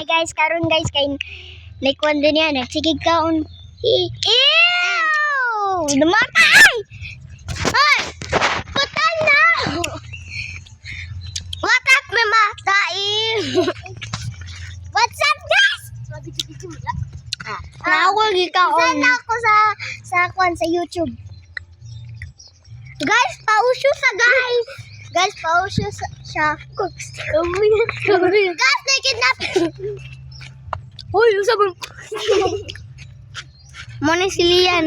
guys, karon guys kay naikwan din yan, nagsigig kaon. Ew! Namatay! Ay! Putang na! What up, mamatay? What's up, guys? Nawag ikaon. Sana ako sa YouTube. Guys, pausyo sa guys. Guys, pausyo siya. Guys, nakidnap. Uy, usabon. Moni si Lian.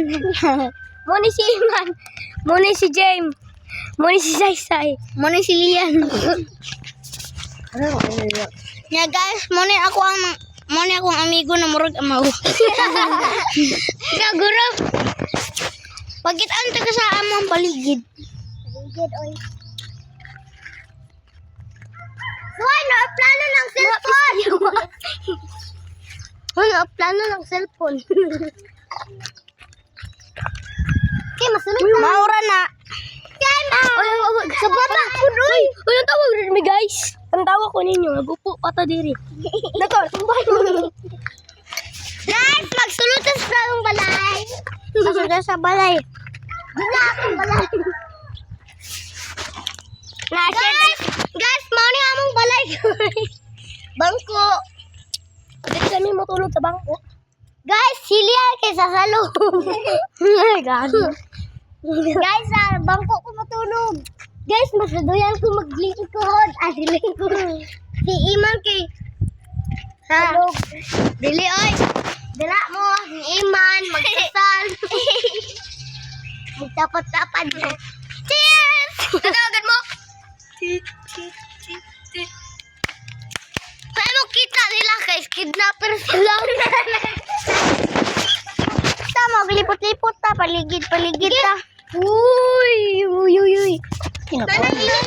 Moni si Iman. Moni si James. Moni si Saysay. Moni si Lian. Ya guys, moni akong amigo na murag amaw. Siguro. Pagkitaan ta ka sa among paligid. Paligid oy. Hoy, na plano ng cellphone. Hoy, na plano ng cellphone. Kay masunod na. Maura na. Kay ma. Oy, sa bata pud oy. Oy, ang tawag rin mi guys. Ang tawag ko ninyo, nagupo pa ta diri. Dato, sumbay. Guys, magsulutas sa akong balay. Magsulutas sa balay. Dila akong balay. Guys, mau ni among balay. Bangko. Dito kami matulog sa bangko. Guys, siliya kay sa salong. Guys, sa bangko ko matulog. Guys, masaduyan ko maglingkod. Lingkod. Si Iman kay salog. Dili oy. Dila mo si Iman magsasal. Magtapat-tapat. Cheers! Tatawagan mo. Kaya mo kita nila guys, kidnapper sila. Kita maglipot-lipot ta, paligid ta. Uy.